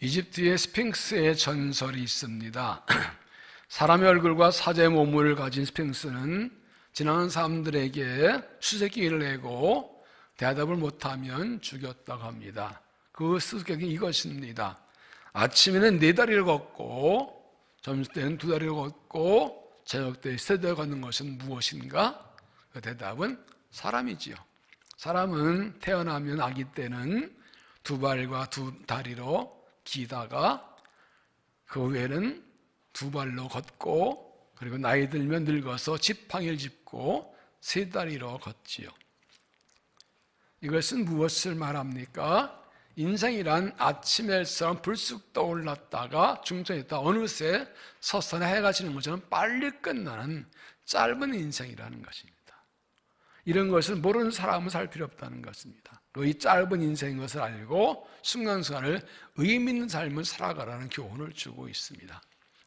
이집트의 스핑크스의 전설이 있습니다. 사람의 얼굴과 사자의 몸을 가진 스핑크스는 지나가는 사람들에게 수수께끼를 내고 대답을 못하면 죽였다고 합니다. 그 수수께끼는 이것입니다. 아침에는 4다리를 걷고 점심때는 2다리를 걷고 저녁 때 3다리를 걷는 것은 무엇인가? 그 대답은 사람이지요. 사람은 태어나면 아기 때는 2발과 2다리로 기다가 그 후에는 2발로 걷고 그리고 나이 들면 늙어서 지팡이를 짚고 3다리로 걷지요. 이것은 무엇을 말합니까? 인생이란 아침 햇살은 불쑥 떠올랐다가 중천했다 어느새 서서히 해가 지는 것처럼 빨리 끝나는 짧은 인생이라는 것입니다. 이런 것을 모르는 사람은 살 필요 없다는 것입니다. 이 짧은 인생인 것을 알고 순간순간을 의미 있는 삶을 살아가라는 교훈을 주고 있습니다.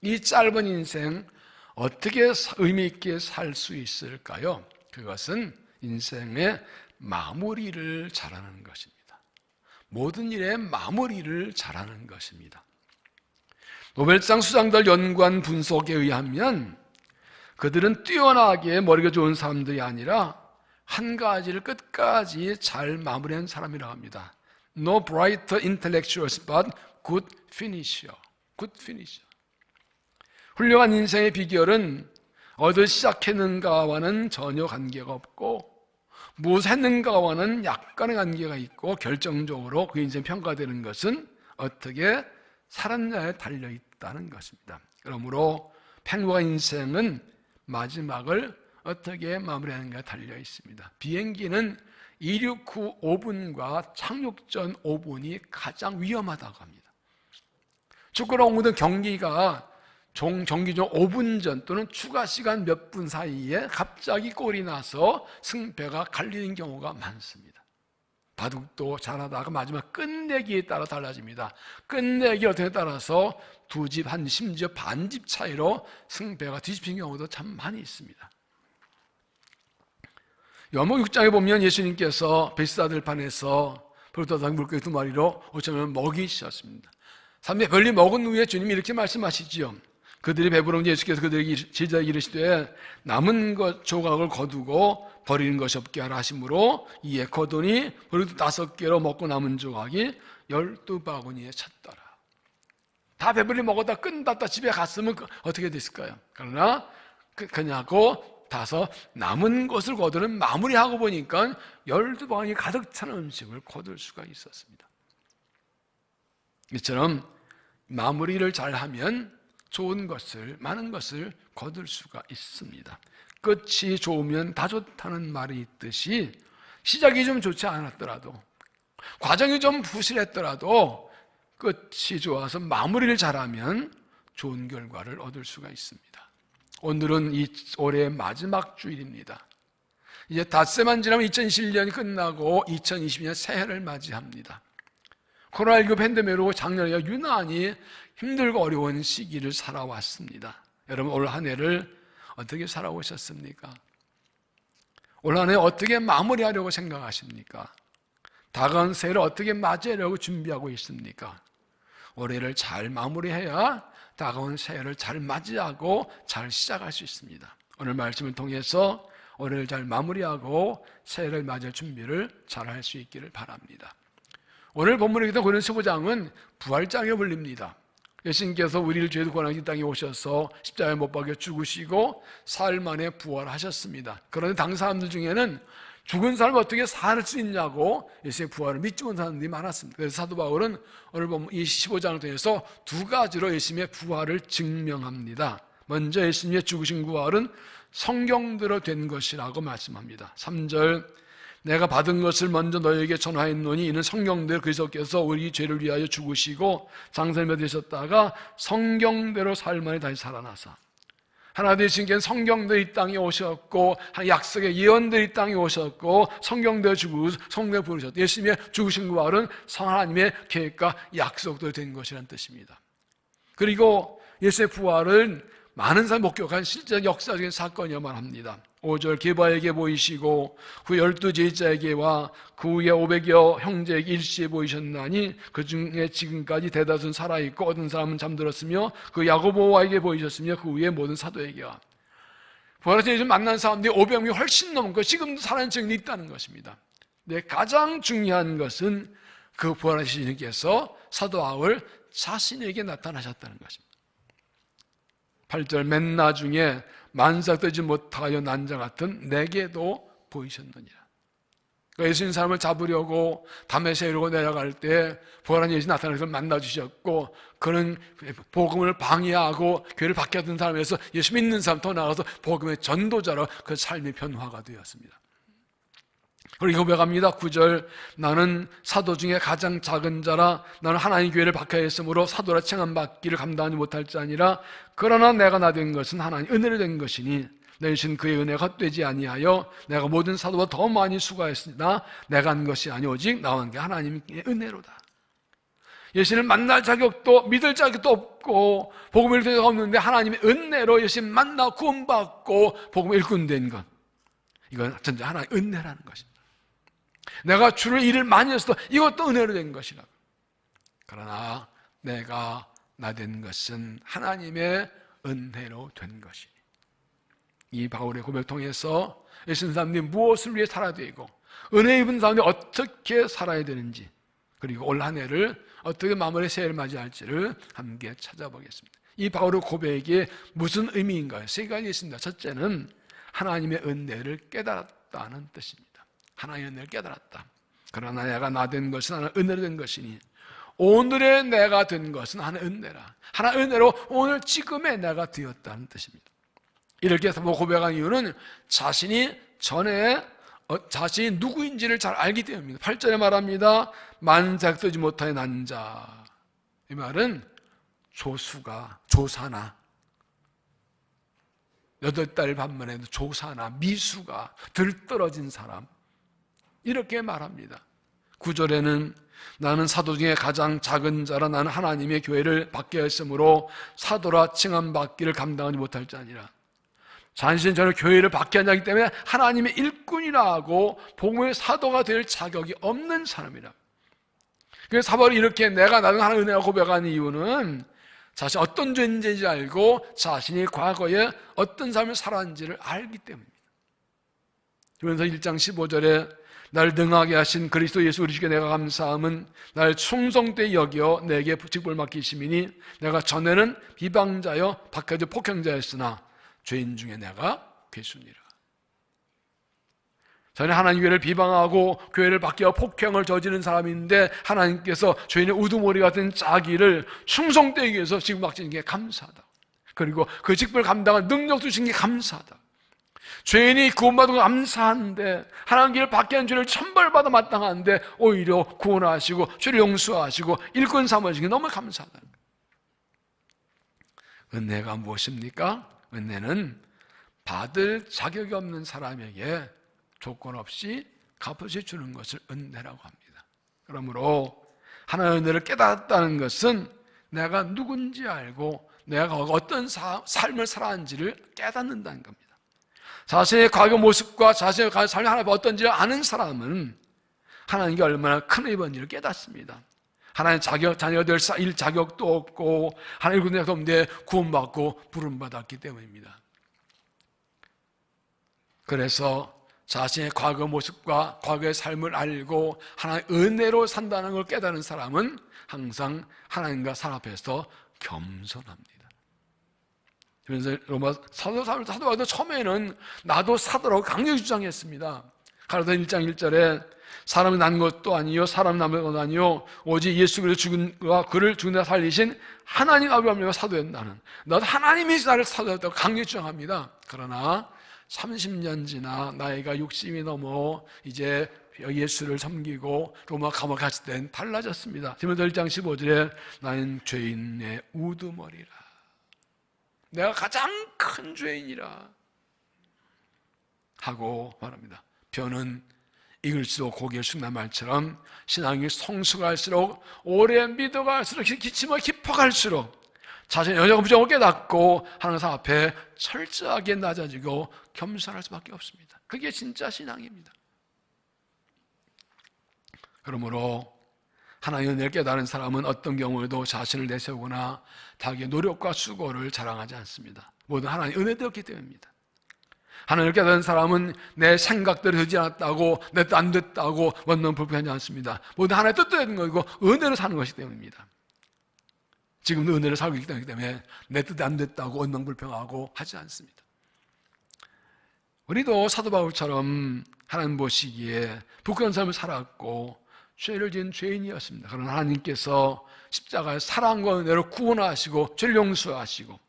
이 짧은 인생 어떻게 의미 있게 살 수 있을까요? 그것은 인생의 마무리를 잘하는 것입니다. 모든 일의 마무리를 잘하는 것입니다. 노벨상 수상자들 연구한 분석에 의하면 그들은 뛰어나게 머리가 좋은 사람들이 아니라 한 가지를 끝까지 잘 마무리한 사람이라고 합니다. No brighter intellectuals but good finisher. Good finisher. 훌륭한 인생의 비결은 어디서 시작했는가와는 전혀 관계가 없고 무엇을 했는가와는 약간의 관계가 있고 결정적으로 그 인생이 평가되는 것은 어떻게 살았냐에 달려있다는 것입니다. 그러므로 행복한 인생은 마지막을 어떻게 마무리하는가에 달려있습니다. 비행기는 이륙 후 5분과 착륙 전 5분이 가장 위험하다고 합니다. 축구로 모든 경기가 경기 중 5분 전 또는 추가 시간 몇 분 사이에 갑자기 골이 나서 승패가 갈리는 경우가 많습니다. 바둑도 잘하다가 마지막 끝내기에 따라 달라집니다. 끝내기 어떻게 따라서 2집, 한 심지어 반집 차이로 승패가 뒤집힌 경우도 참 많이 있습니다. 요한복음 6장에 보면 예수님께서 베스다들판에서 불도다닥 물고기 2마리로 5,000명을 먹이셨습니다. 3대 별리 먹은 후에 주님이 이렇게 말씀하시지요. 그들이 배부르면 예수께서 그들에게 제자에게 이르시되 남은 것 조각을 거두고 버리는 것이 없게 하라 하시므로 이에 거두니 버리도 5개로 먹고 남은 조각이 12바구니에 찼더라. 다 배불리 먹었다 끝났다 집에 갔으면 어떻게 됐을까요? 그러나 그냐고 다서 남은 것을 거두는 마무리하고 보니까 12바구니 가득 찬 음식을 거둘 수가 있었습니다. 이처럼 마무리를 잘하면 좋은 것을, 많은 것을 거둘 수가 있습니다. 끝이 좋으면 다 좋다는 말이 있듯이 시작이 좀 좋지 않았더라도 과정이 좀 부실했더라도 끝이 좋아서 마무리를 잘하면 좋은 결과를 얻을 수가 있습니다. 오늘은 이 올해의 마지막 주일입니다. 이제 닷새만 지나면 2021년이 끝나고 2020년 새해를 맞이합니다. 코로나19 팬데믹으로 작년에 유난히 힘들고 어려운 시기를 살아왔습니다. 여러분 올 한 해를 어떻게 살아오셨습니까? 올 한 해 어떻게 마무리하려고 생각하십니까? 다가온 새해를 어떻게 맞이하려고 준비하고 있습니까? 올해를 잘 마무리해야 다가온 새해를 잘 맞이하고 잘 시작할 수 있습니다. 오늘 말씀을 통해서 올해를 잘 마무리하고 새해를 맞이할 준비를 잘 할 수 있기를 바랍니다. 오늘 본문에 있던 고린도서 15장은 부활장에 불립니다. 예수님께서 우리를 죄도 고난의 땅에 오셔서 십자가에 못 박혀 죽으시고 사흘 만에 부활하셨습니다. 그런데 당 사람들 중에는 죽은 사람이 어떻게 살 수 있냐고 예수님의 부활을 믿지 못하는 사람들이 많았습니다. 그래서 사도 바울은 오늘 보면 이 15장을 통해서 2가지로 예수님의 부활을 증명합니다. 먼저 예수님의 죽으신 부활은 성경대로 된 것이라고 말씀합니다. 3절 내가 받은 것을 먼저 너희에게 전하였노니 이는 성경대로 그리스도께서 우리 죄를 위하여 죽으시고 장사님에 되셨다가 성경대로 사흘 만에 다시 살아나사 하나 되신 게 성경대로 이 땅에 오셨고 약속의 예언대로 이 땅에 오셨고 성경대로 죽으시고 성경대로 부르셨다. 예수님의 죽으신 부활은 하나님의 계획과 약속대로 된 것이라는 뜻입니다. 그리고 예수의 부활은 많은 사람이 목격한 실제 역사적인 사건이야만 합니다. 5절 게바에게 보이시고 그 12제자에게와 그 후에 500여 형제에게 일시에 보이셨나니 그 중에 지금까지 대다수는 살아있고 어떤 사람은 잠들었으며 그 야고보에게 보이셨으며 그 후에 모든 사도에게와. 부활하신 예수 만난 사람들이 500명이 훨씬 넘고 지금도 살아있는 증인이 있다는 것입니다. 근데 가장 중요한 것은 그 부활하신 예수님께서 사도 바울 자신에게 나타나셨다는 것입니다. 8절 맨 나중에 만삭되지 못하여 난자 같은 내게도 보이셨느니라. 그러니까 예수님 사람을 잡으려고 다메섹으로 내려갈 때 부활한 예수님 나타나서 만나주셨고, 그는 복음을 방해하고 교회를 박해하던 사람에서 예수 믿는 사람 더 나가서 복음의 전도자로 그 삶의 변화가 되었습니다. 그리고 고백합니다. 9절 나는 사도 중에 가장 작은 자라 나는 하나님 교회를 박해했으므로 사도라 칭함받기를 감당하지 못할 자 아니라 그러나 내가 나 된 것은 하나님 은혜로 된 것이니 내 신 그의 은혜가 헛되지 아니하여 내가 모든 사도보다 더 많이 수고하였으나 내가 한 것이 아니 오직 나온 게 하나님의 은혜로다. 예수님을 만날 자격도 믿을 자격도 없고 복음을 읽을 자격도 없는데 하나님의 은혜로 예수님 만나 구원받고 복음을 일꾼된 것, 이건 전체 하나님의 은혜라는 것입니다. 내가 주를 일을 많이 했어도 이것도 은혜로 된 것이라고. 그러나 내가 나 된 것은 하나님의 은혜로 된 것이니. 이 바울의 고백을 통해서 예수님 사람들이 무엇을 위해 살아야 되고 은혜 입은 사람들이 어떻게 살아야 되는지, 그리고 올 한 해를 어떻게 마무리 새해를 맞이할지를 함께 찾아보겠습니다. 이 바울의 고백이 무슨 의미인가요? 세 가지 있습니다. 첫째는 하나님의 은혜를 깨달았다는 뜻입니다. 하나님의 은혜를 깨달았다. 그러나 내가 나 된 것은 하나의 은혜로 된 것이니 오늘의 내가 된 것은 하나의 은혜라. 하나의 은혜로 오늘 지금의 내가 되었다는 뜻입니다. 이렇게 해서 고백한 이유는 자신이 전에 자신이 누구인지를 잘 알기 때문입니다. 8절에 말합니다. 만삭되지 못하여 난 자. 이 말은 조사나 8달 반 만에도 조사나 미수가 들떨어진 사람, 이렇게 말합니다. 9절에는 나는 사도 중에 가장 작은 자라 나는 하나님의 교회를 받게 했으므로 사도라 칭함받기를 감당하지 못할 자니라. 자신은 저는 교회를 받게 한 자이기 때문에 하나님의 일꾼이라고 복음의 사도가 될 자격이 없는 사람이라. 그래서 사도를 이렇게 내가 나는 하나님의 은혜라고 고백한 이유는 자신이 어떤 존재인지 알고 자신이 과거에 어떤 삶을 살았는지를 알기 때문입니다. 그러면서 1장 15절에 날 능하게 하신 그리스도 예수 우리 주께 내가 감사함은 날 충성되이 여겨 내게 직분을 맡기심이니 내가 전에는 비방자여 밖에도 폭행자였으나 죄인 중에 내가 괴수니라. 전에 하나님 교회를 비방하고 교회를 박해하고 폭행을 저지른 사람인데 하나님께서 죄인의 우두머리 같은 자기를 충성되기 위해서 직분 맡기신 게 감사하다. 그리고 그 직분을 감당한 능력 주신 게 감사하다. 죄인이 구원받은 건 감사한데 하나님 길을 박해한 죄를 천벌받아 마땅한데 오히려 구원하시고 죄를 용서하시고 일꾼 삼으시는 게 너무 감사하다. 은혜가 무엇입니까? 은혜는 받을 자격이 없는 사람에게 조건 없이 값없이 주는 것을 은혜라고 합니다. 그러므로 하나님의 은혜를 깨닫았다는 것은 내가 누군지 알고 내가 어떤 삶을 살았는지를 깨닫는다는 겁니다. 자신의 과거 모습과 자신의 삶이 하나님 어떤지 아는 사람은 하나님께 얼마나 큰 은혜인지를 깨닫습니다. 하나님 자녀가 될 일 자격도 없고 하나님 은혜가 없는데 구원받고 부름받았기 때문입니다. 그래서 자신의 과거 모습과 과거의 삶을 알고 하나님의 은혜로 산다는 걸 깨닫는 사람은 항상 하나님과 사람 앞에서 겸손합니다. 그래서 로마 사도바울도 처음에는 나도 사도라고 강력히 주장했습니다. 가로사 1장 1절에 사람이 난 것도 아니요 사람이 남은 것도 아니요 오직 예수 그리스도 죽은과 그를 죽은 데 살리신 하나님 아버지가 사도였다. 나도 하나님이 나를 사도였다고 강력히 주장합니다. 그러나 30년 지나 나이가 60이 넘어 이제 예수를 섬기고 로마 감옥에 갔을 땐 달라졌습니다. 디모데 1장 15절에 나는 죄인의 우두머리라. 내가 가장 큰 죄인이라 하고 말합니다. 벼는 익을수록 고개를 숙는 말처럼 신앙이 성숙할수록 오래 믿어갈수록 기침을 깊어갈수록 자신의 연약한 부정을 깨닫고 하나님 앞에 철저하게 낮아지고 겸손할 수밖에 없습니다. 그게 진짜 신앙입니다. 그러므로 하나님의 은혜를 깨달은 사람은 어떤 경우에도 자신을 내세우거나 자기의 노력과 수고를 자랑하지 않습니다. 모든 하나님의 은혜되었기 때문입니다. 하나님을 깨달은 사람은 내 생각대로 되지 않았다고, 내 뜻 안 됐다고 원망 불평하지 않습니다. 모든 하나님의 뜻대로 된 것이고 은혜로 사는 것이기 때문입니다. 지금도 은혜를 살고 있기 때문에 내 뜻이 안 됐다고 원망 불평하고 하지 않습니다. 우리도 사도 바울처럼 하나님 보시기에 부끄러운 삶을 살았고 죄를 지은 죄인이었습니다. 그러나 하나님께서 십자가의 사랑과 은혜로 구원하시고 죄를 용서하시고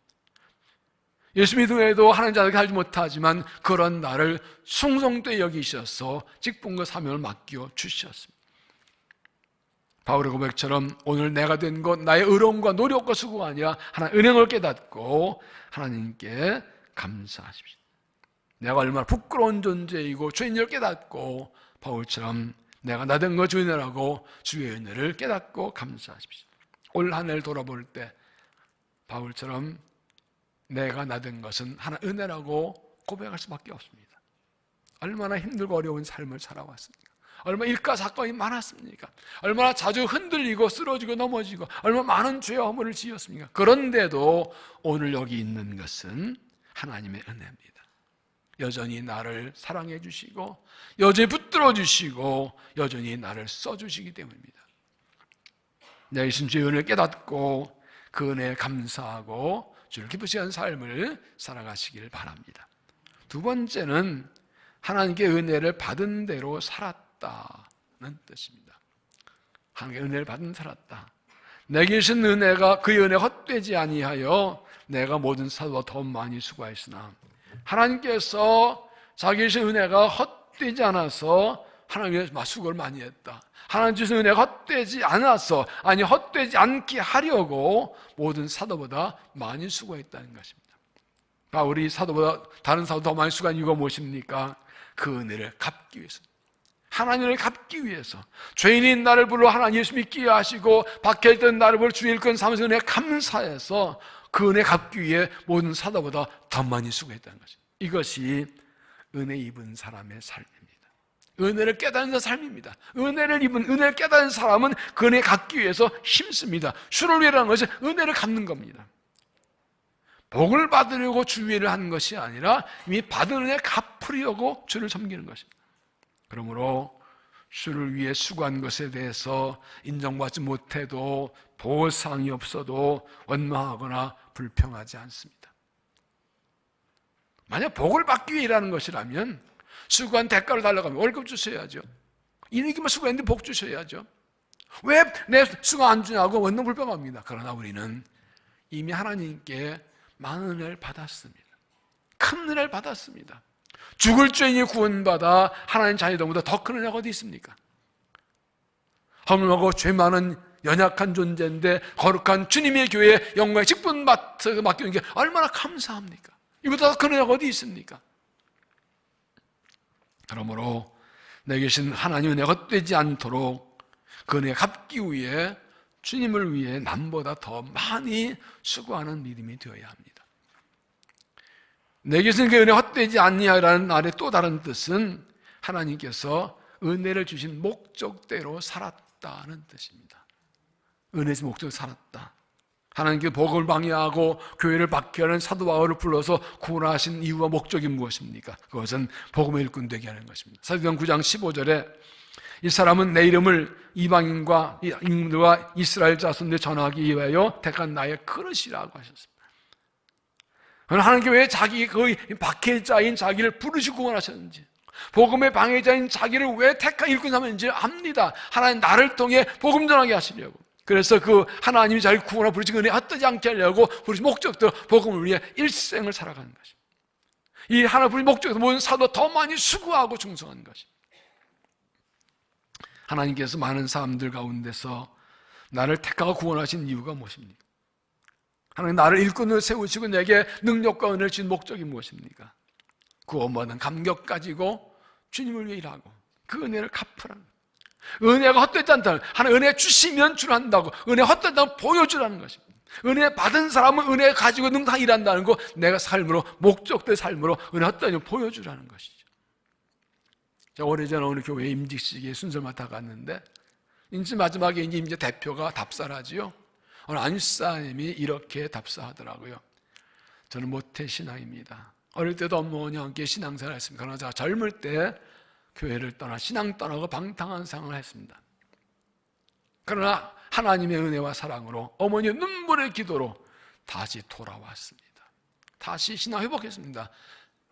예수 믿음 외에도 하나님 자에게 하지 못하지만 그런 나를 숭성되이 여기셔서 직분과 사명을 맡겨 주셨습니다. 바울의 고백처럼 오늘 내가 된 것 나의 의로움과 노력과 수고가 아니라 하나님의 은행을 깨닫고 하나님께 감사하십시오. 내가 얼마나 부끄러운 존재이고 죄인을 깨닫고 바울처럼 내가 나 된 것 주의 은혜라고 주의 은혜를 깨닫고 감사하십시오. 올 한 해를 돌아볼 때 바울처럼 내가 나 된 것은 하나 은혜라고 고백할 수밖에 없습니다. 얼마나 힘들고 어려운 삶을 살아왔습니까? 얼마나 일가 사건이 많았습니까? 얼마나 자주 흔들리고 쓰러지고 넘어지고 얼마나 많은 죄와 허물을 지었습니까? 그런데도 오늘 여기 있는 것은 하나님의 은혜입니다. 여전히 나를 사랑해 주시고 여전히 붙들어 주시고 여전히 나를 써주시기 때문입니다. 내 이신 주의 은혜를 깨닫고 그 은혜에 감사하고 주를 기쁘시게 하는 삶을 살아가시길 바랍니다. 두 번째는 하나님께 은혜를 받은 대로 살았다는 뜻입니다. 하나님께 은혜를 받은 살았다. 내게 주신 은혜가 그의 은혜 헛되지 아니하여 내가 모든 사도와 더 많이 수고하였으나 하나님께서 자기 주신 은혜가 헛되지 않아서 하나님의 수고를 많이 했다. 하나님 주신 은혜가 헛되지 않아서, 아니 헛되지 않게 하려고 모든 사도보다 많이 수고했다는 것입니다. 바울이 사도보다 다른 사도 더 많이 수고한 이유가 무엇입니까? 그 은혜를 갚기 위해서, 하나님을 갚기 위해서, 죄인인 나를 불러 하나님 예수 믿게 하시고 박해했던 나를 불러 주의 일꾼 삼으신 은혜에 감사해서 그 은혜 갚기 위해 모든 사도보다 더 많이 수고했다는 것입니다. 이것이 은혜 입은 사람의 삶입니다. 은혜를 깨닫는 삶입니다. 은혜를 깨닫는 사람은 그 은혜 갚기 위해서 힘씁니다. 주를 위하라는 것은 은혜를 갚는 겁니다. 복을 받으려고 주의를 하는 것이 아니라 이미 받은 은혜 갚으려고 주를 섬기는 것입니다. 그러므로 주를 위해 수고한 것에 대해서 인정받지 못해도 보상이 없어도 원망하거나 불평하지 않습니다. 만약 복을 받기 위해 일하는 것이라면 수고한 대가를 달라고 하면 월급 주셔야죠. 이기만 수고했는데 복 주셔야죠. 왜 내 수고 안 주냐고 원망 불평합니다. 그러나 우리는 이미 하나님께 많은 은혜를 받았습니다. 큰 은혜를 받았습니다. 죽을 죄인이 구원받아 하나님 자녀들보다 더 큰 은혜가 어디 있습니까? 허물하고 죄 많은 연약한 존재인데 거룩한 주님의 교회에 영광의 직분 맡기는 게 얼마나 감사합니까? 이보다 더 큰 은혜가 어디 있습니까? 그러므로 내게 계신 하나님의 은혜가 헛되지 않도록 그 은혜 갚기 위해 주님을 위해 남보다 더 많이 수고하는 믿음이 되어야 합니다. 내게 계신 그 은혜 헛되지 않냐라는 말의 또 다른 뜻은 하나님께서 은혜를 주신 목적대로 살았다는 뜻입니다. 은혜의 목적으로 살았다. 하나님께 복을 방해하고 교회를 박해하는 사도 바울을 불러서 구원하신 이유와 목적이 무엇입니까? 그것은 복음의 일꾼 되게 하는 것입니다. 사도행전 9장 15절에 이 사람은 내 이름을 이방인과 인들과 이스라엘 자손들에 전하기 위하여 택한 나의 그릇이라고 하셨습니다. 하나님께 왜 자기 그 박해자인 자기를 부르시고 구원하셨는지, 복음의 방해자인 자기를 왜 택한 일꾼 삼았는지 압니다. 하나님 나를 통해 복음 전하게 하시려고. 그래서 그 하나님이 자기를 구원하고 부르신 은혜 헛되지 않게 하려고 부르신 목적대로 복음을 위해 일생을 살아가는 것입니다. 이 하나님 부르신 목적에서 모든 사도 더 많이 수고하고 충성하는 것입니다. 하나님께서 많은 사람들 가운데서 나를 택하고 구원하신 이유가 무엇입니까? 하나님 나를 일꾼으로 세우시고 내게 능력과 은혜를 주신 목적이 무엇입니까? 구원받은 감격 가지고 주님을 위해 일하고 그 은혜를 갚으라는 거예요. 은혜가 헛되지 않다는, 하나님 은혜 주시면 주한다고, 은혜 헛되다고 보여주라는 것입니다. 은혜 받은 사람은 은혜 가지고 능다 일한다는 거, 내가 삶으로, 목적된 삶으로 은혜 어떠냐 보여주라는 것이죠. 제가 오래전에 어느 교회 임직식에 순서 맡아 갔는데, 이제 마지막에 이제 대표가 답사하지요. 오늘 안사님이 이렇게 답사하더라고요. 저는 모태신앙입니다. 어릴 때도 어머니와 함께 신앙생활을 했습니다. 그러나 제가 젊을 때 교회를 떠나 신앙 떠나고 방탕한 생활을 했습니다. 그러나 하나님의 은혜와 사랑으로 어머니의 눈물의 기도로 다시 돌아왔습니다. 다시 신앙 회복했습니다.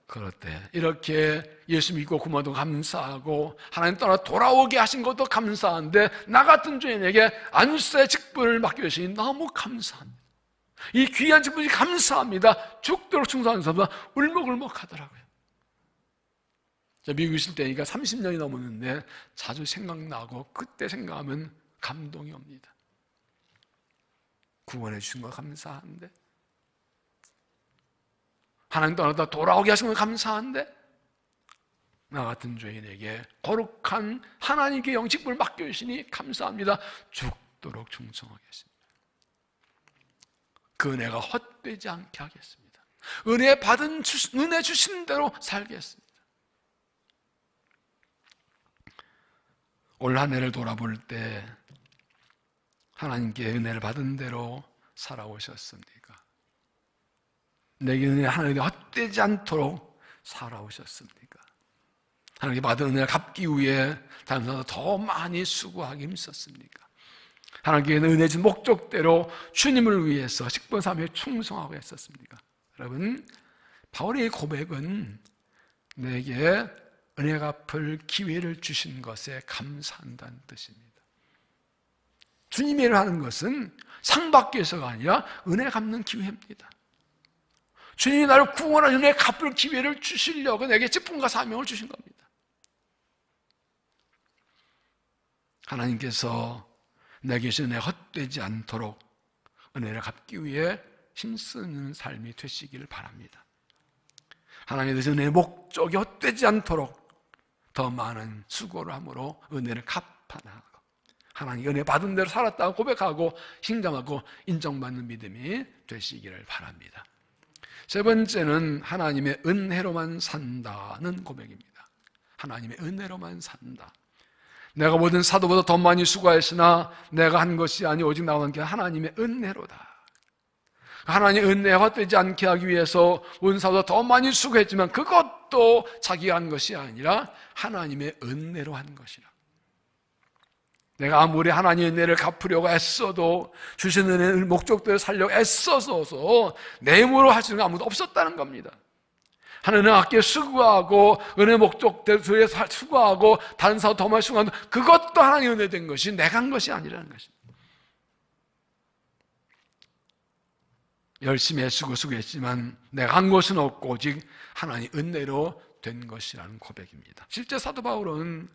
그럴 때 이렇게 예수 믿고 구원도 감사하고 하나님 떠나 돌아오게 하신 것도 감사한데, 나 같은 죄인에게 안수의 직분을 맡겨주시니 너무 감사합니다. 이 귀한 직분이 감사합니다. 죽도록 충성하는 사람은 울먹울먹 하더라고요. 제가 미국에 있을 때니까 30년이 넘었는데 자주 생각나고, 그때 생각하면 감동이 옵니다. 구원해 주신 거 감사한데, 하나님 떠나다 돌아오게 하신 건 감사한데, 나 같은 죄인에게 거룩한 하나님께 영직분을 맡겨주시니 감사합니다. 죽도록 충성하겠습니다. 그 은혜가 헛되지 않게 하겠습니다. 은혜 주신 대로 살겠습니다. 올 한 해를 돌아볼 때 하나님께 은혜를 받은 대로 살아오셨습니까? 내게 은혜 하나님께 헛되지 않도록 살아오셨습니까? 하나님께 받은 은혜를 갚기 위해 다른 사람보다 더 많이 수고하기 힘썼습니까? 하나님께 은혜 준 목적대로 주님을 위해서 식번삼에 충성하고 했었습니까? 여러분, 바울의 고백은 내게 은혜 갚을 기회를 주신 것에 감사한다는 뜻입니다. 주님의 일을 하는 것은 상 받기 위해서가 아니라 은혜 갚는 기회입니다. 주님이 나를 구원한 은혜 갚을 기회를 주시려고 내게 직분과 사명을 주신 겁니다. 하나님께서 내게 주신 은혜 헛되지 않도록 은혜를 갚기 위해 힘쓰는 삶이 되시기를 바랍니다. 하나님의 은혜의 목적이 헛되지 않도록 더 많은 수고를 함으로 은혜를 갚아나가고, 하나님 은혜 받은 대로 살았다고 고백하고 신감하고 인정받는 믿음이 되시기를 바랍니다. 세 번째는 하나님의 은혜로만 산다는 고백입니다. 하나님의 은혜로만 산다. 내가 모든 사도보다 더 많이 수고했으나 내가 한 것이 아니 오직 나와 함께 하나님의 은혜로다. 하나님의 은혜가 헛되지 않게 하기 위해서 모든 사도보다 더 많이 수고했지만 그것도 자기가 한 것이 아니라 하나님의 은혜로 한 것이라. 내가 아무리 하나님의 은혜를 갚으려고 애써도, 주신 은혜를 목적대로 살려고 애써서 내 힘으로 할 수 있는 게 아무도 없었다는 겁니다. 하나님은 아껴 수고하고 은혜 목적대로 수고하고 다른 사람 더 많이 수고하는, 그것도 하나님의 은혜 된 것이 내가 한 것이 아니라는 것입니다. 열심히 애쓰고 수고했지만 내가 한 것은 없고 오직 하나님 은혜로 된 것이라는 고백입니다. 실제 사도 바울은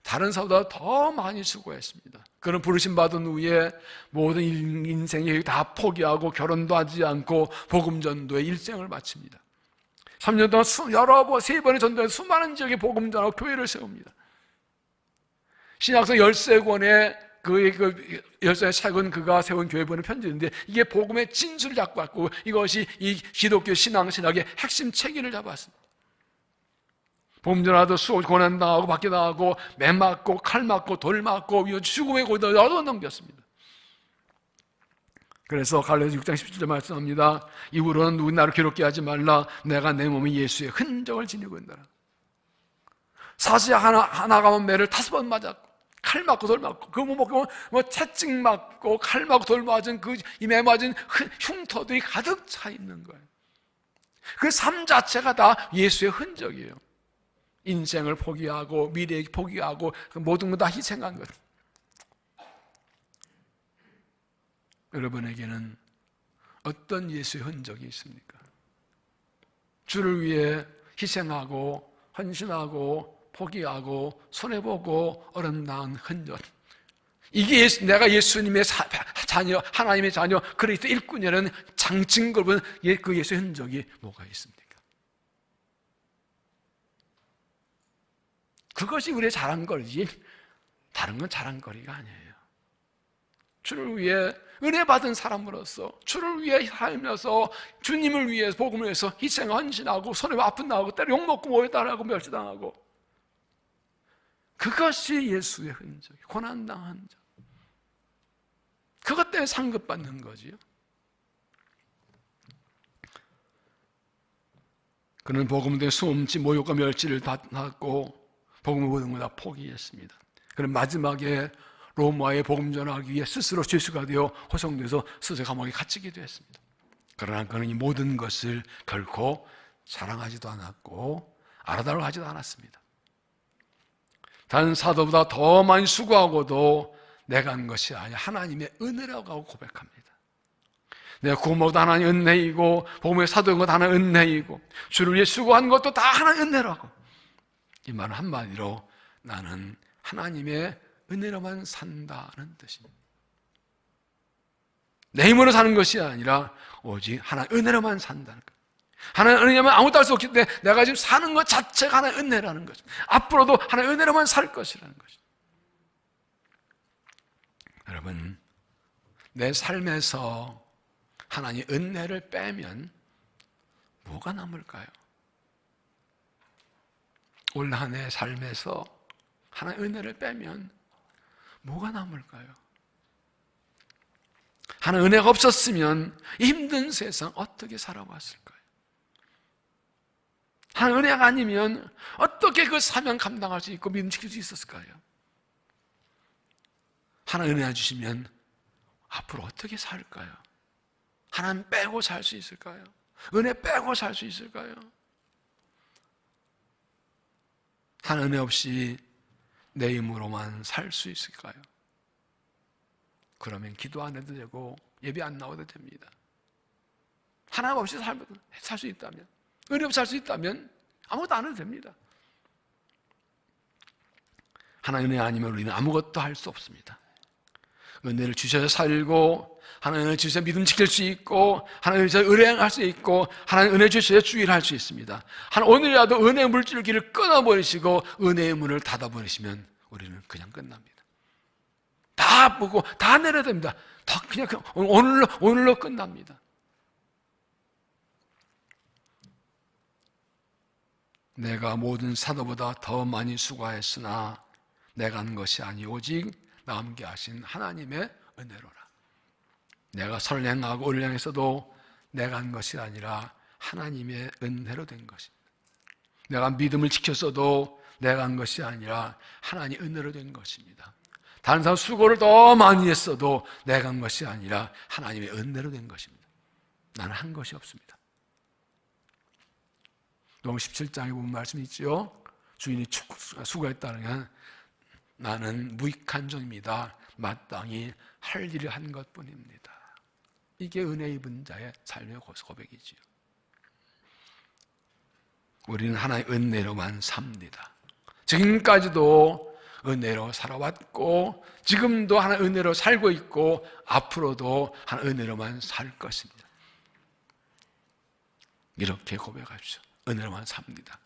다른 사도보다 더 많이 수고했습니다. 그는 부르심 받은 후에 모든 인생을 다 포기하고 결혼도 하지 않고 복음 전도에 일생을 바칩니다. 3년 동안 세 번의 전도에 수많은 지역에 복음 전하고 교회를 세웁니다. 신약성 13권의 그 13권의 책은 그가 세운 교회 보낸 편지인데, 이게 복음의 진수를 잡고 왔고 이것이 이 기독교 신앙신학의 핵심 체계를 잡았습니다. 복음 전하도 고난당하고 박해당하고 매 맞고 칼 맞고 돌 맞고 죽음의 고리도 여러 번 넘겼습니다. 그래서 갈라디아 6장 17절 말씀합니다. 이후로는 누구 나를 괴롭게 하지 말라. 내가 내 몸에 예수의 흔적을 지니고 있노라. 사시 하나가 매를 5번 맞았고 칼 맞고 돌 맞고, 그 뭐 채찍 맞고 칼 맞고 돌 맞은 그 매 맞은 흉터들이 가득 차 있는 거예요. 그 삶 자체가 다 예수의 흔적이에요. 인생을 포기하고 미래 포기하고 모든 걸 다 희생한 것. 여러분에게는 어떤 예수의 흔적이 있습니까? 주를 위해 희생하고 헌신하고 포기하고 손해보고 어긋난 흔적. 이게 내가 예수님의 자녀, 하나님의 자녀, 그리스도 일꾼이라는 증거를 그 예수의 흔적이 뭐가 있습니까? 그것이 우리의 자랑거리지 다른 건 자랑거리가 아니에요. 주를 위해 은혜 받은 사람으로서 주를 위해 살면서 주님을 위해 복음을 위해서 희생 헌신하고 손에 아픈 나오고 때려 욕먹고 모욕당하고 멸시당하고, 그것이 예수의 흔적, 고난당한 자. 그것 때문에 상급받는 거지요. 그는 복음 때문에 숨지 모욕과 멸시를 받았고 복음을 모든 걸 다 포기했습니다. 그는 마지막에 로마에 복음 전하기 위해 스스로 죄수가 되어 호송돼서 스스로 감옥에 갇히기도 했습니다. 그러나 그는 이 모든 것을 결코 자랑하지도 않았고 알아달라고 하지도 않았습니다. 다른 사도보다 더 많이 수고하고도 내가 한 것이 아니라 하나님의 은혜라고 고백합니다. 내가 구원받은 하나님의 은혜이고 복음의 사도인 것도 하나님의 은혜이고 주를 위해 수고한 것도 다 하나님의 은혜라고. 이 말은 한마디로 나는 하나님의 은혜로만 산다는 뜻입니다. 내 힘으로 사는 것이 아니라 오직 하나님의 은혜로만 산다는 것. 하나님의 은혜면 아무것도 할 수 없기 때문에 내가 지금 사는 것 자체가 하나님의 은혜라는 거죠. 앞으로도 하나님의 은혜로만 살 것이라는 것이죠. 여러분, 내 삶에서 하나님의 은혜를 빼면 뭐가 남을까요? 올 한 해 삶에서 하나님의 은혜를 빼면 뭐가 남을까요? 하나님의 은혜가 없었으면 이 힘든 세상 어떻게 살아왔을까요? 하나님의 은혜가 아니면 어떻게 그 사명 감당할 수 있고 믿음 지킬 수 있었을까요? 하나님 은혜 주시면 앞으로 어떻게 살까요? 하나님 빼고 살 수 있을까요? 은혜 빼고 살 수 있을까요? 하나님 은혜 없이 내 힘으로만 살 수 있을까요? 그러면 기도 안 해도 되고 예배 안 나와도 됩니다. 하나님 없이 살 수 있다면, 은혜 없이 살 수 있다면 아무것도 안 해도 됩니다. 하나님 은혜 아니면 우리는 아무것도 할 수 없습니다. 은혜를 주셔서 살고 하나님 은혜 주셔서 믿음 지킬 수 있고 하나님 주셔서 의뢰할 수 있고 하나님 은혜 주셔서 주일할 수 있습니다. 오늘이라도 은혜의 물줄기를 끊어버리시고 은혜의 문을 닫아버리시면 우리는 그냥 끝납니다. 다 보고 다 내려야 됩니다. 다 그냥 오늘로 끝납니다. 내가 모든 사도보다 더 많이 수고하였으나 내가 한 것이 아니 오직 나 함께 하신 하나님의 은혜로라. 내가 선을 행하고 의를 행했어도 내가 한 것이 아니라 하나님의 은혜로 된 것입니다. 내가 믿음을 지켰어도 내가 한 것이 아니라 하나님의 은혜로 된 것입니다. 다른 사람 수고를 더 많이 했어도 내가 한 것이 아니라 하나님의 은혜로 된 것입니다. 나는 한 것이 없습니다. 로마 17장에 보면 말씀이 있죠. 주인이 수고했다는 나는 무익한 존입니다. 마땅히 할 일을 한 것뿐입니다. 이게 은혜 입은 자의 삶의 고백이지요. 우리는 하나의 은혜로만 삽니다. 지금까지도 은혜로 살아왔고 지금도 하나의 은혜로 살고 있고 앞으로도 하나의 은혜로만 살 것입니다. 이렇게 고백하십시오. 은혜로만 삽니다.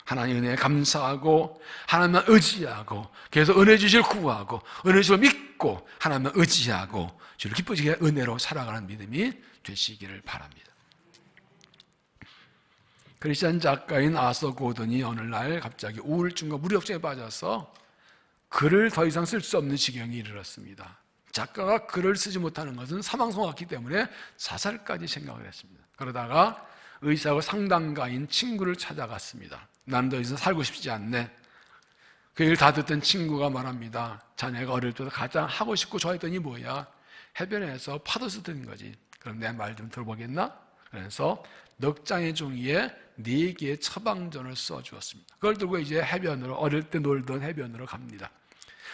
하나님 은혜에 감사하고 하나님만 의지하고 계속 은혜 주실 구하고 은혜 주실 믿고 하나님만 의지하고 주를 기쁘시게 은혜로 살아가는 믿음이 되시기를 바랍니다. 크리스천 작가인 아서 고든이 어느 날 갑자기 우울증과 무력증에 빠져서 글을 더 이상 쓸 수 없는 지경에 이르렀습니다. 작가가 글을 쓰지 못하는 것은 사망성악기 때문에 자살까지 생각을 했습니다. 그러다가 의사하고 상담가인 친구를 찾아갔습니다. 난 더 이상 살고 싶지 않네. 그 일 다 듣던 친구가 말합니다. 자네가 어릴 때 가장 하고 싶고 좋아했던 이 뭐야? 해변에서 파도 쓰던 거지. 그럼 내 말 좀 들어보겠나? 그래서 넉 장의 종이에 4개의 처방전을 써주었습니다. 그걸 들고 이제 해변으로, 어릴 때 놀던 해변으로 갑니다.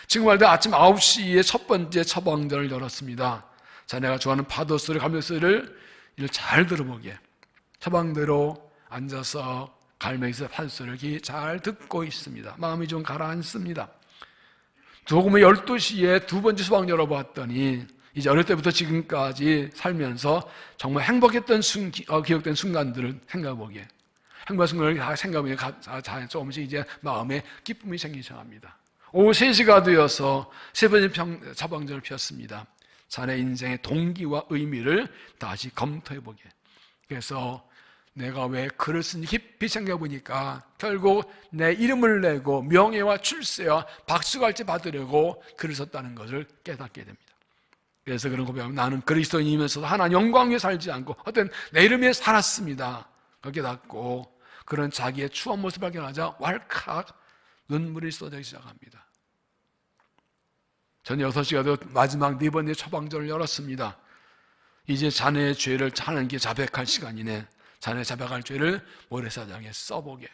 친구 말대로 아침 9시에 첫 번째 처방전을 열었습니다. 자네가 좋아하는 파도소리, 감별소리를 잘 들어보게. 처방대로 앉아서 갈매기에서 판소리를 잘 듣고 있습니다. 마음이 좀 가라앉습니다. 조금의 12시에 두 번째 수방 열어봤더니 이제 어릴 때부터 지금까지 살면서 정말 행복했던 기억된 순간들을 생각해보기에 행복한 순간을 다 생각해보기에 조금씩 이제 마음에 기쁨이 생기기 시작합니다. 오후 3시가 되어서 세 번째 처방전을 피웠습니다. 자네 인생의 동기와 의미를 다시 검토해보게. 그래서 내가 왜 글을 쓴지 깊이 생각해보니까 결국 내 이름을 내고 명예와 출세와 박수갈채 받으려고 글을 썼다는 것을 깨닫게 됩니다. 그래서 그런 고백하면 나는 그리스도인이면서도 하나님 영광 위에 살지 않고 어떤 내 이름 위에 살았습니다. 그렇게 깨닫고 그런 자기의 추한 모습을 발견하자 왈칵 눈물이 쏟아지기 시작합니다. 전 6시가 되어 마지막 4번의 처방전을 열었습니다. 이제 자네의 죄를 하나님께 자백할 시간이네. 자네 자백할 죄를 모래사장에 써보게.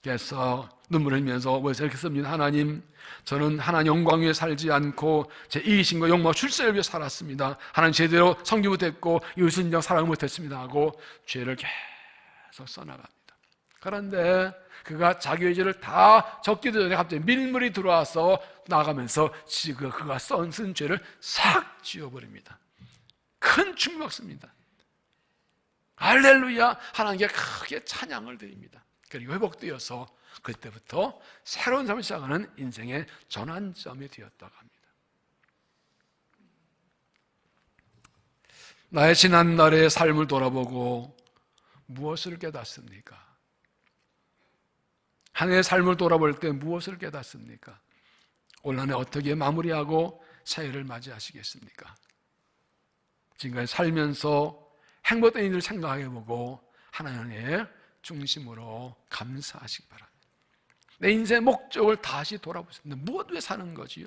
그래서 눈물을 흘리면서 이렇게 씁니다. 하나님, 저는 하나님 영광 위에 살지 않고 제 이기심과 욕망 출세를 위해 살았습니다. 하나님 제대로 섬기 못했고 이웃을 인정 사랑을 못했습니다 하고 죄를 계속 써나갑니다. 그런데 그가 자기의 죄를 다 적기도 전에 갑자기 밀물이 들어와서 나가면서 그가 쓴 죄를 싹 지워버립니다. 큰 충격습니다. 할렐루야, 하나님께 크게 찬양을 드립니다. 그리고 회복되어서 그때부터 새로운 삶을 시작하는 인생의 전환점이 되었다고 합니다. 나의 지난날의 삶을 돌아보고 무엇을 깨닫습니까? 한 해의 삶을 돌아볼 때 무엇을 깨닫습니까? 올 한 해 어떻게 마무리하고 새해를 맞이하시겠습니까? 지금까지 살면서 행복한 일을 생각해보고 하나님의 중심으로 감사하시기 바랍니다. 내 인생의 목적을 다시 돌아보십니다. 무엇 위해 사는 거지요?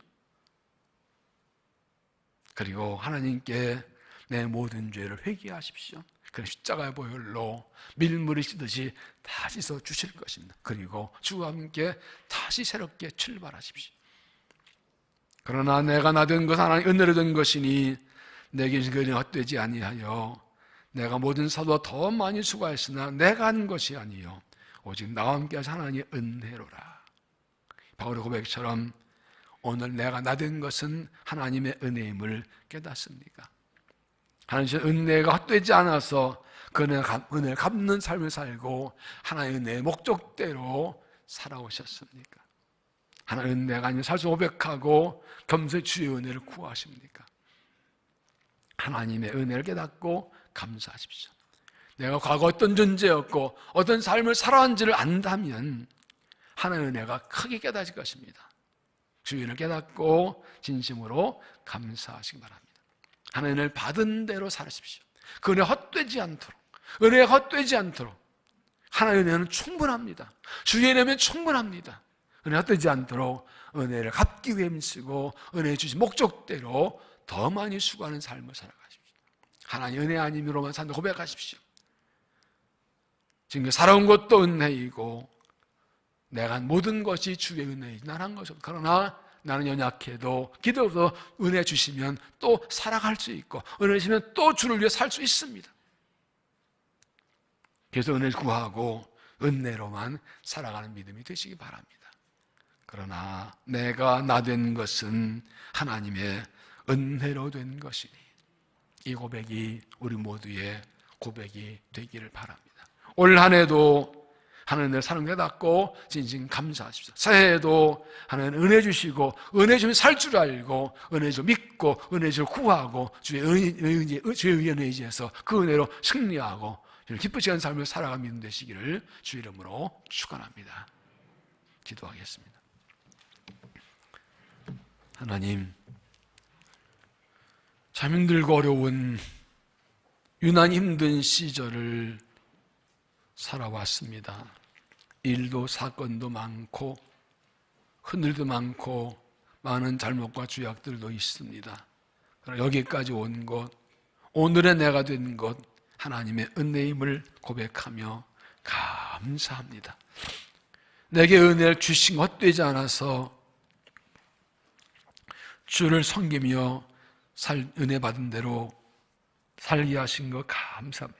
그리고 하나님께 내 모든 죄를 회개하십시오. 그 십자가의 보혈로 밀물이 씻듯이 다 씻어 주실 것입니다. 그리고 주와 함께 다시 새롭게 출발하십시오. 그러나 내가 나 된 것 하나님 은혜로 된 것이니 내게 그리 헛되지 아니하여 내가 모든 사도와 더 많이 수고했으나 내가 한 것이 아니요 오직 나와 함께 하신 하나님의 은혜로라. 바울의 고백처럼 오늘 내가 나 된 것은 하나님의 은혜임을 깨닫습니까? 하나님의 은혜가 헛되지 않아서 그 은혜를 갚는 삶을 살고 하나님의 은혜의 목적대로 살아오셨습니까? 하나님의 은혜가 아닌 살수 고백하고 겸손히 주의 은혜를 구하십니까? 하나님의 은혜를 깨닫고 감사하십시오. 내가 과거 어떤 존재였고 어떤 삶을 살아왔는지를 안다면 하나님의 은혜가 크게 깨닫질 것입니다. 주의 은혜를 깨닫고 진심으로 감사하시기 바랍니다. 하나님의 은혜를 받은 대로 살으십시오. 그 은혜 헛되지 않도록, 은혜가 헛되지 않도록. 하나님의 은혜는 충분합니다. 주의 은혜면 충분합니다. 은혜 헛되지 않도록 은혜를 갚기 위해 힘쓰고 은혜 주신 목적대로 더 많이 수고하는 삶을 살아가십시오. 하나님 은혜 아님으로만 산다 고백하십시오. 지금 살아온 것도 은혜이고 내가 한 모든 것이 주의 은혜이지 난 한 것이 없다. 그러나 나는 연약해도 기도로 은혜 주시면 또 살아갈 수 있고 은혜 주시면 또 주를 위해 살 수 있습니다. 그래서 은혜를 구하고 은혜로만 살아가는 믿음이 되시기 바랍니다. 그러나 내가 나 된 것은 하나님의 은혜로 된 것이니 이 고백이 우리 모두의 고백이 되기를 바랍니다. 올 한 해도 하나님의 사랑 깨닫고 진심 감사하십시오. 새해에도 하나님 은혜 주시고 은혜 주면 살 줄 알고 은혜 주 믿고 은혜 주 구하고 주의 은혜에 의지해서 그 은혜로 승리하고 기쁘시는 삶을 살아가는 믿음 되시기를 주 이름으로 축원합니다. 기도하겠습니다. 하나님, 참 힘들고 어려운 유난히 힘든 시절을 살아왔습니다. 일도 사건도 많고 흔들도 많고 많은 잘못과 죄악들도 있습니다. 그러나 여기까지 온 것, 오늘의 내가 된 것 하나님의 은혜임을 고백하며 감사합니다. 내게 은혜를 주신 것 헛되지 않아서 주를 섬기며 은혜 받은 대로 살게 하신 것 감사합니다.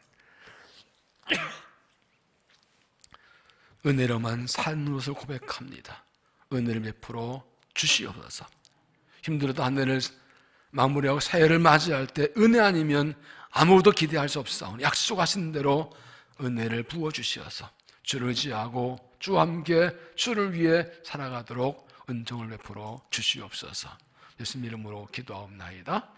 은혜로만 사는 것을 고백합니다. 은혜를 베풀어 주시옵소서. 힘들어도 한 해를 마무리하고 새해를 맞이할 때 은혜 아니면 아무것도 기대할 수 없사오니 약속하신 대로 은혜를 부어주시어서 주를 의지하고 주와 함께 주를 위해 살아가도록 은총을 베풀어 주시옵소서. 예수님 이름으로 기도하옵나이다.